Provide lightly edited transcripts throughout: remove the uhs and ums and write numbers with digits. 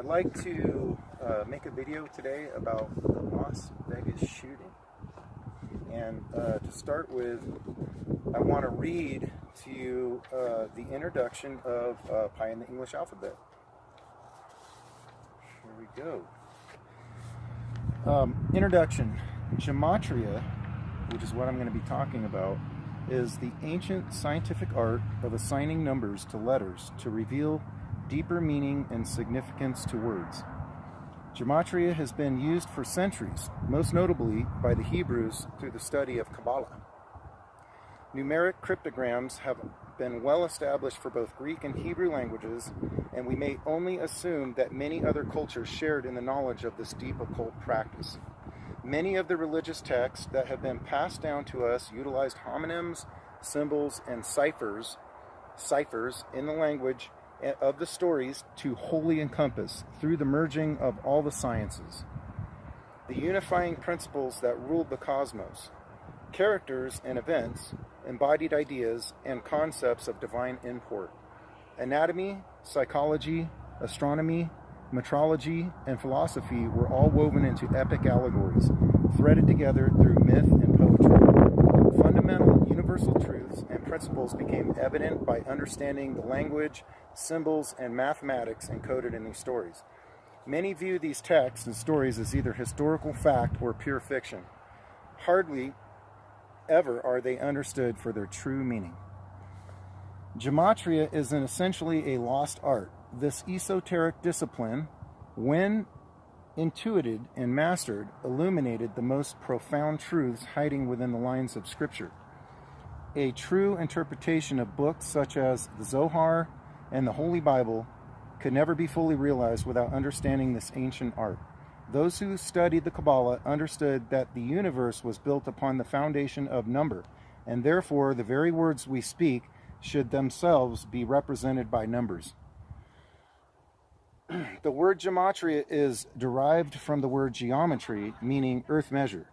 I'd like to make a video today about the Las Vegas shooting. And to start with, I want to read to you the introduction of Pi in the English alphabet. Here we go. Introduction. Gematria, which is what I'm going to be talking about, is the ancient scientific art of assigning numbers to letters to reveal deeper meaning and significance to words. Gematria has been used for centuries, most notably by the Hebrews through the study of Kabbalah. Numeric cryptograms have been well established for both Greek and Hebrew languages, and we may only assume that many other cultures shared in the knowledge of this deep occult practice. Many of the religious texts that have been passed down to us utilized homonyms, symbols, and ciphers in the language of the stories to wholly encompass, through the merging of all the sciences, the unifying principles that ruled the cosmos, characters and events, embodied ideas and concepts of divine import. Anatomy, psychology, astronomy, metrology, and philosophy were all woven into epic allegories, threaded together through myth and poetry. Fundamental universal truths and principles became evident by understanding the language, symbols, and mathematics encoded in these stories. Many view these texts and stories as either historical fact or pure fiction. Hardly ever are they understood for their true meaning. Gematria is essentially a lost art. This esoteric discipline, when intuited and mastered, illuminated the most profound truths hiding within the lines of Scripture. A true interpretation of books such as the Zohar and the Holy Bible could never be fully realized without understanding this ancient art. Those who studied the Kabbalah understood that the universe was built upon the foundation of number, and therefore the very words we speak should themselves be represented by numbers. The word gematria is derived from the word geometry, meaning earth measure.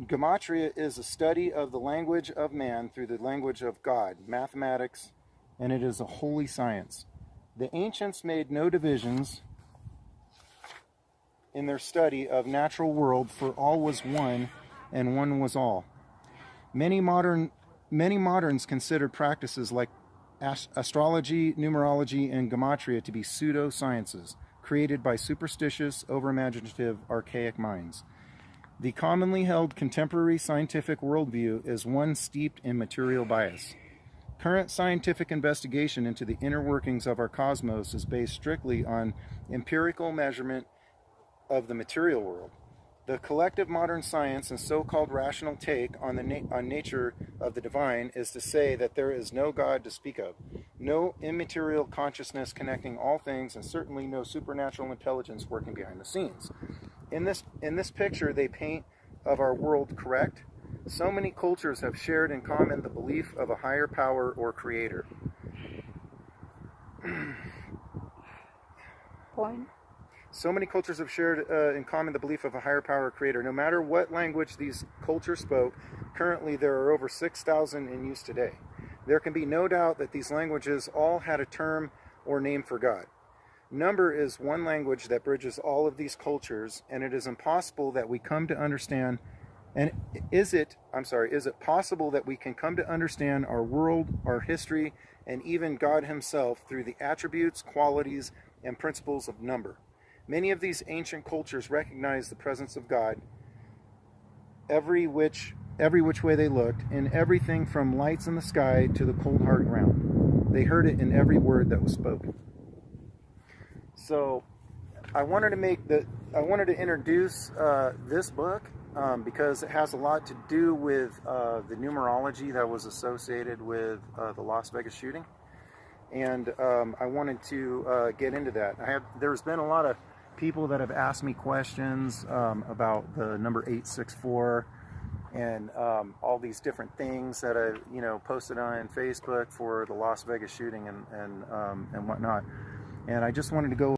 Gematria is a study of the language of man through the language of God, mathematics, and it is a holy science. The ancients made no divisions in their study of natural world, for all was one and one was all. Many moderns consider practices like astrology, numerology, and gematria to be pseudo-sciences created by superstitious, over-imaginative, archaic minds. The commonly held contemporary scientific worldview is one steeped in material bias. Current scientific investigation into the inner workings of our cosmos is based strictly on empirical measurement of the material world. The collective modern science and so-called rational take on nature of the divine is to say that there is no God to speak of, no immaterial consciousness connecting all things, and certainly no supernatural intelligence working behind the scenes. In this picture they paint of our world, correct? So many cultures have shared in common the belief of a higher power or creator. So many cultures have shared in common the belief of a higher power or creator. No matter what language these cultures spoke, currently there are over 6,000 in use today. There can be no doubt that these languages all had a term or name for God. Number is one language that bridges all of these cultures, and it is impossible that we come to understand, is it possible that we can come to understand our world, our history, and even God himself through the attributes, qualities, and principles of number? Many of these ancient cultures recognized the presence of God every which way they looked, in everything from lights in the sky to the cold hard ground. They heard it in every word that was spoken. So I wanted to introduce this book because it has a lot to do with the numerology that was associated with the Las Vegas shooting, and I wanted to get into that. There's been a lot of people that have asked me questions about the number 864 and all these different things that I posted on Facebook for the Las Vegas shooting and whatnot. And I just wanted to go